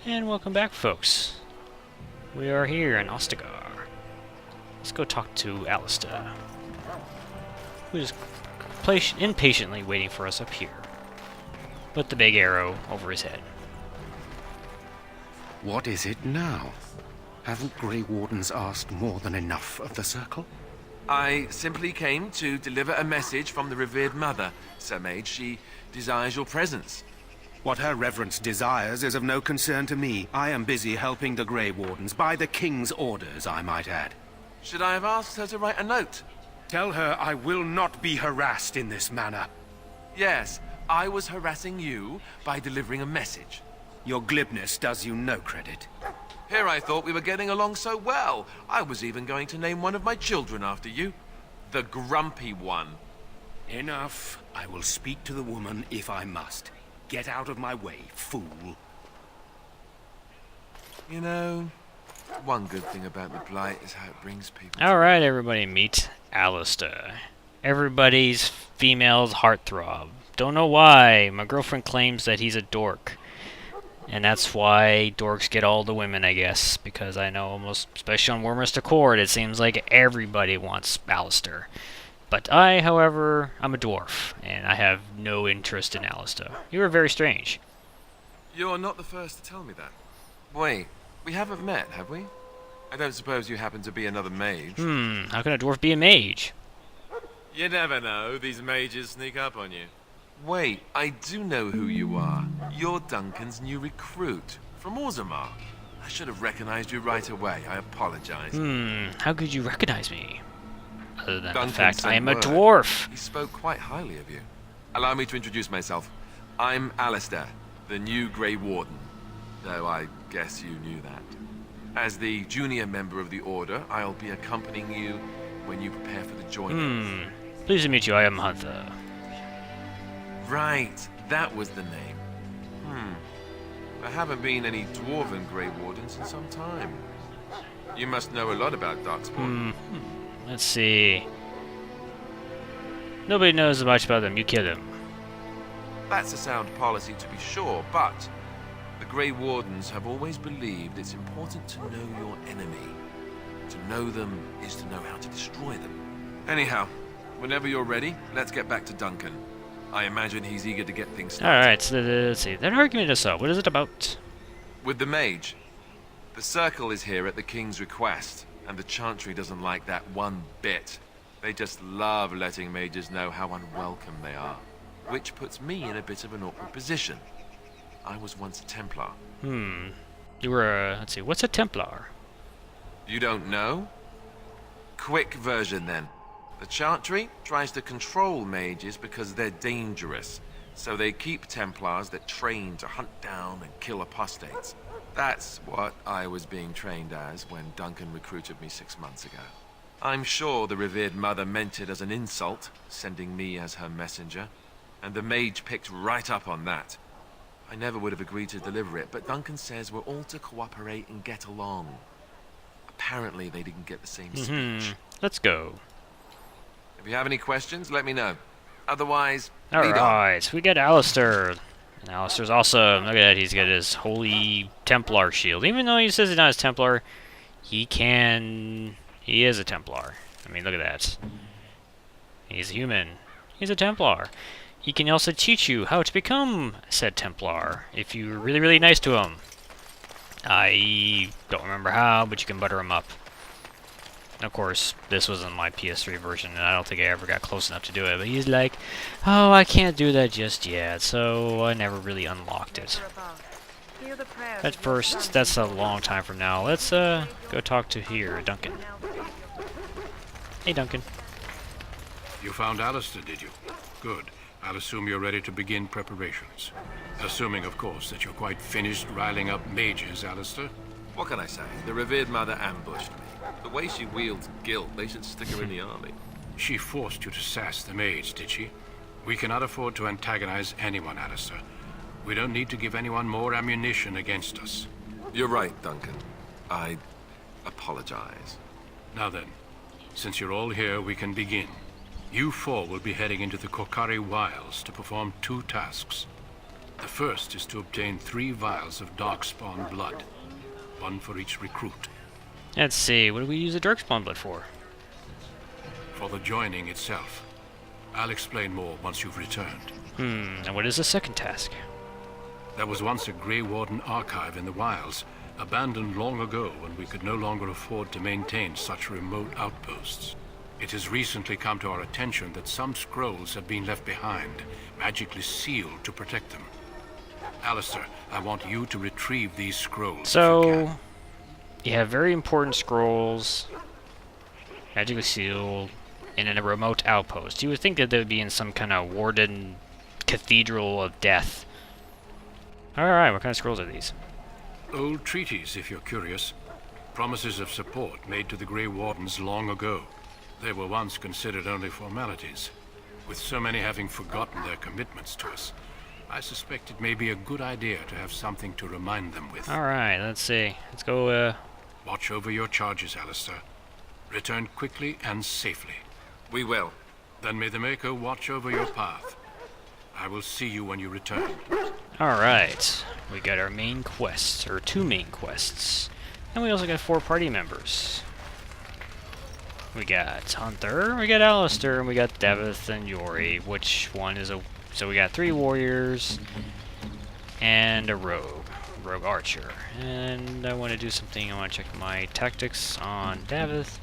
And welcome back, folks. We are here in Ostagar. Let's go talk to Alistair, who is impatiently waiting for us up here, with the big arrow over his head. What is it now? Haven't Grey Wardens asked more than enough of the Circle? I simply came to deliver a message from the revered mother, Sir Mage. She desires your presence. What her reverence desires is of no concern to me. I am busy helping the Grey Wardens, by the King's orders, I might add. Should I have asked her to write a note? Tell her I will not be harassed in this manner. Yes, I was harassing you by delivering a message. Your glibness does you no credit. Here I thought we were getting along so well. I was even going to name one of my children after you. The Grumpy One. Enough. I will speak to the woman if I must. Get out of my way, fool. You know, one good thing about the Blight is how it brings people. Alright, everybody, meet Alistair. Everybody's female's heartthrob. Don't know why. My girlfriend claims that he's a dork. And that's why dorks get all the women, I guess. Because I know almost, especially on Warminster Court, it seems like everybody wants Alistair. But I, however, I'm a dwarf, and I have no interest in Alistair. You are very strange. You're not the first to tell me that. Wait, we haven't met, have we? I don't suppose you happen to be another mage? How can a dwarf be a mage? You never know, these mages sneak up on you. Wait, I do know who you are. You're Duncan's new recruit, from Orzammar. I should have recognized you right away, I apologize. How could you recognize me? Other than Duncan the fact I sent am a word. dwarf. He spoke quite highly of you. Allow me to introduce myself. I'm Alistair, the new Grey Warden. Though I guess you knew that. As the junior member of the Order, I'll be accompanying you when you prepare for the joining. Pleased to meet you, I am Hunter. Right, that was the name. There haven't been any dwarven Grey Wardens in some time. You must know a lot about darkspawn. Let's see. Nobody knows much about them, you kill them. That's a sound policy to be sure, but the Grey Wardens have always believed it's important to know your enemy. To know them is to know how to destroy them. Anyhow, whenever you're ready, let's get back to Duncan. I imagine he's eager to get things started. Alright, so let's see. That argument is up. What is it about? With the mage. The Circle is here at the King's request, and the Chantry doesn't like that one bit. They just love letting mages know how unwelcome they are. Which puts me in a bit of an awkward position. I was once a Templar. You were let's see, what's a Templar? You don't know? Quick version then. The Chantry tries to control mages because they're dangerous, so they keep Templars that train to hunt down and kill apostates. That's what I was being trained as when Duncan recruited me 6 months ago. I'm sure the revered mother meant it as an insult, sending me as her messenger, and the mage picked right up on that. I never would have agreed to deliver it, but Duncan says we're all to cooperate and get along. Apparently they didn't get the same speech. Let's go. If you have any questions, let me know. Otherwise, lead on. Alright, we got Alistair. And Alistair's awesome. Look at that, he's got his holy Templar shield. Even though he says he's not a Templar, he is a Templar. I mean, look at that. He's a human. He's a Templar. He can also teach you how to become said Templar, if you're really, really nice to him. I don't remember how, but you can butter him up. Of course, this wasn't my PS3 version, and I don't think I ever got close enough to do it, but he's like, oh, I can't do that just yet, so I never really unlocked it. At first, that's a long time from now. Let's, go talk to Duncan. Hey, Duncan. You found Alistair, did you? Good. I'll assume you're ready to begin preparations. Assuming, of course, that you're quite finished riling up mages, Alistair. What can I say? The revered mother ambushed me. The way she wields guilt, they should stick her in the army. She forced you to sass the mage, did she? We cannot afford to antagonize anyone, Alistair. We don't need to give anyone more ammunition against us. You're right, Duncan. I apologize. Now then, since you're all here, we can begin. You four will be heading into the Kokari Wilds to perform 2 tasks. The first is to obtain 3 vials of darkspawn blood, 1 for each recruit. Let's see, what do we use the darkspawn blood for? For the joining itself. I'll explain more once you've returned. And what is the second task? There was once a Grey Warden archive in the wilds, abandoned long ago when we could no longer afford to maintain such remote outposts. It has recently come to our attention that some scrolls have been left behind, magically sealed to protect them. Alistair, I want you to retrieve these scrolls if you So, can. you have very important scrolls, magically sealed, and in a remote outpost. You would think that they would be in some kind of warden cathedral of death. Alright, what kind of scrolls are these? Old treaties, if you're curious. Promises of support made to the Grey Wardens long ago. They were once considered only formalities. With so many having forgotten their commitments to us, I suspect it may be a good idea to have something to remind them with. Alright, let's see. Let's go, Watch over your charges, Alistair. Return quickly and safely. We will. Then may the Maker watch over your path. I will see you when you return. Alright. We got our main quests, or 2 main quests. And we also got 4 party members. We got Hunter, we got Alistair, and we got Davith and Yori. Which one is a... So we got 3 warriors, and a rogue archer. And I want to do something, I want to check my tactics on Davith.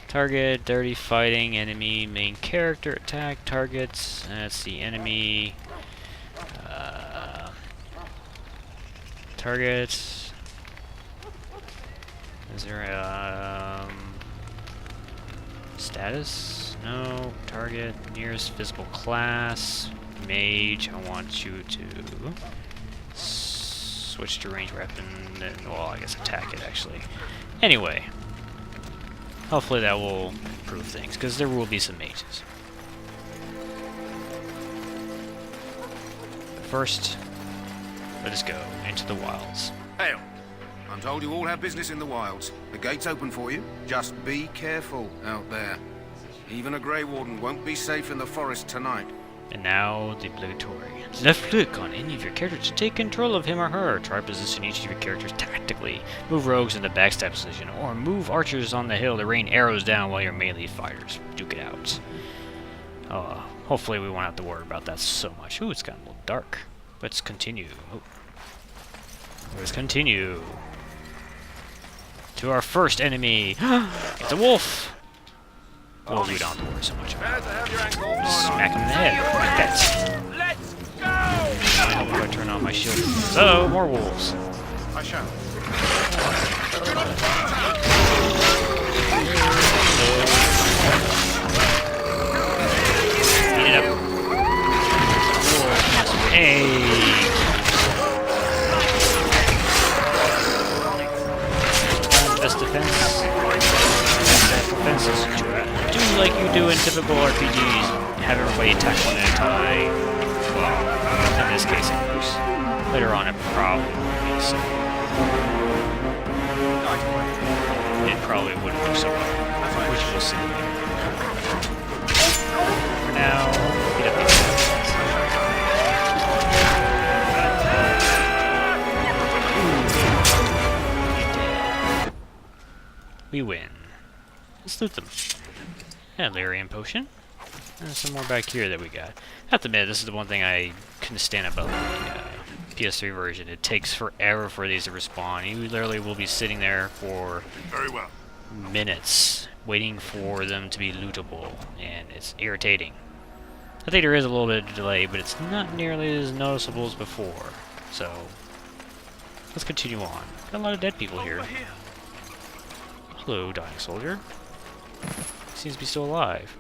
Target, dirty fighting, enemy, main character, attack, targets. That's the enemy. Targets. Is there a status? No. Target, nearest visible class. Mage, I want you to switch to range weapon, and, well, I guess attack it actually. Anyway. Hopefully that will improve things, because there will be some mages. First, let us go into the wilds. Hail. I'm told you all have business in the wilds. The gate's open for you. Just be careful out there. Even a Grey Warden won't be safe in the forest tonight. And now, the obligatory. Left click on any of your characters to take control of him or her. Try to position each of your characters tactically. Move rogues in the backstab position, or move archers on the hill to rain arrows down while your melee fighters duke it out. Hopefully we won't have to worry about that so much. Ooh, it's gotten a little dark. Let's continue. Oh. Let's continue. To our first enemy. It's a wolf! Well, we don't have to worry so much about it. Smack him in the head. Like that. Let's go! I hope I turn on my shield. So, more wolves. I shall. Eat it up. Hey! Best defense. Best defense. Do like you do in typical RPGs. Have everybody attack one at a time. Well, in this case it works. Later on it probably won't be so. It probably wouldn't work so well. Which we'll see. For now, beat up these guys. We win. Let's loot them. Yeah, Lyrium potion. And some more back here that we got. I have to admit, this is the one thing I couldn't stand about the PS3 version. It takes forever for these to respawn. You literally will be sitting there for Very well. minutes waiting for them to be lootable, and it's irritating. I think there is a little bit of delay, but it's not nearly as noticeable as before. So, let's continue on. Got a lot of dead people here. Hello, dying soldier. Seems to be still alive.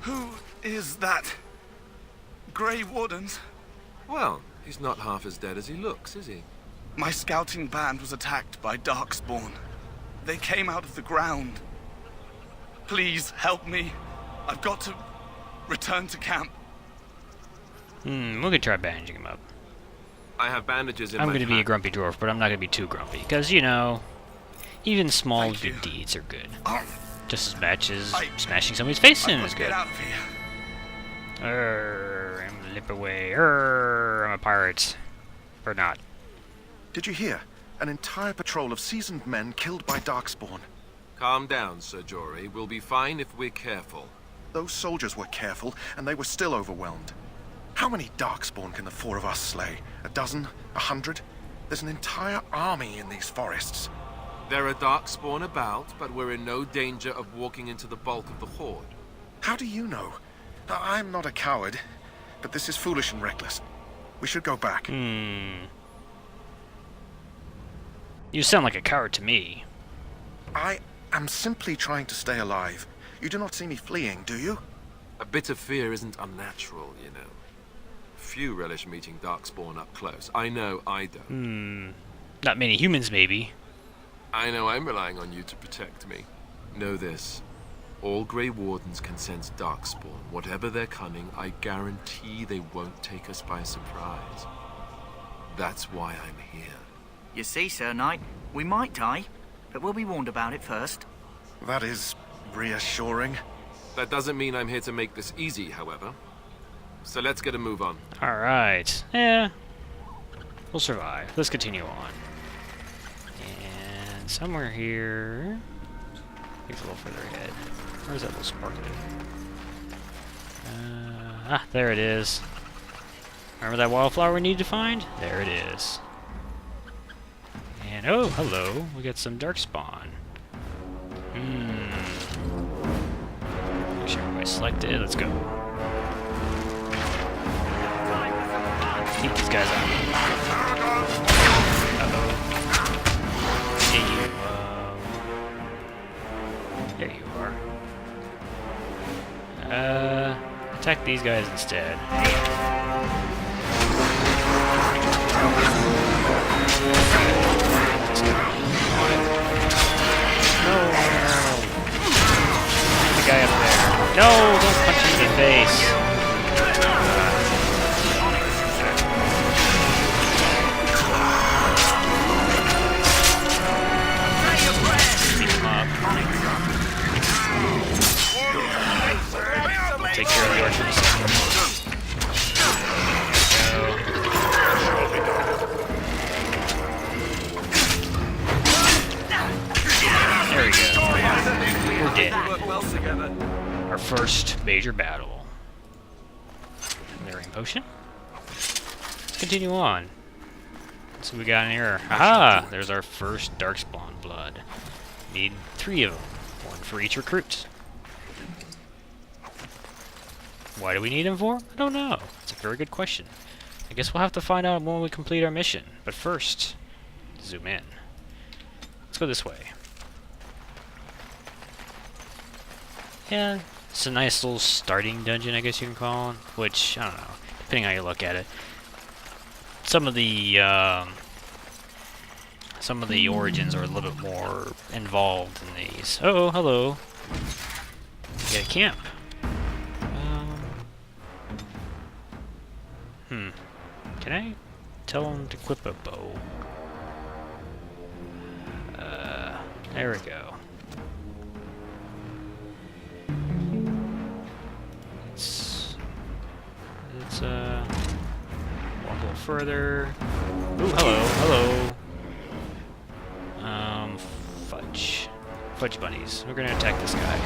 Who is that? Grey Wardens? Well, he's not half as dead as he looks, is he? My scouting band was attacked by darkspawn. They came out of the ground. Please help me. I've got to return to camp. We can try bandaging him up. I have bandages in I'm my going to be a pack. grumpy dwarf, but I'm not going to be too grumpy. Because, you know, even small Thank you. good deeds are good. Just as much as smashing somebody's face in I is must good. get out of here. I'm gonna lip away. I'm a pirate. Or not. Did you hear? An entire patrol of seasoned men killed by darkspawn. Calm down, Sir Jory. We'll be fine if we're careful. Those soldiers were careful, and they were still overwhelmed. How many darkspawn can the four of us slay? A dozen? 100? There's an entire army in these forests. There are darkspawn about, but we're in no danger of walking into the bulk of the horde. How do you know? I'm not a coward, but this is foolish and reckless. We should go back. You sound like a coward to me. I am simply trying to stay alive. You do not see me fleeing, do you? A bit of fear isn't unnatural, you know. Few relish meeting darkspawn up close. I know I don't. Not many humans, maybe. I know I'm relying on you to protect me. Know this. All Grey Wardens can sense darkspawn. Whatever their cunning, I guarantee they won't take us by surprise. That's why I'm here. You see, Sir Knight, we might die, but we'll be warned about it first. That is reassuring. That doesn't mean I'm here to make this easy, however. So let's get a move on. Alright. Yeah. We'll survive. Let's continue on. And somewhere here... I think it's a little further ahead. Where's that little sparkle? There it is. Remember that wildflower we need to find? There it is. And oh, hello. We got some darkspawn. Make sure everybody's selected. Let's go. Keep these guys out. Uh-oh. Hey, you, there you are. Attack these guys instead. No! The guy up there. No! Don't punch him in the face! Take care of the archers. There we go. We're dead. Work well together. Our first major battle. Clearing potion. Let's continue on. Let's see what we got in here. Aha! There's our first darkspawn blood. Need 3 of them. 1 for each recruit. Why do we need them for? I don't know. It's a very good question. I guess we'll have to find out when we complete our mission. But first, zoom in. Let's go this way. Yeah, it's a nice little starting dungeon, I guess you can call it. Which, I don't know, depending on how you look at it. Some of the origins are a little bit more involved in these. Oh, hello. We got a camp. Can I tell him to equip a bow? There we go. Let's walk a little further. Ooh, hello. Fudge bunnies. We're gonna attack this guy.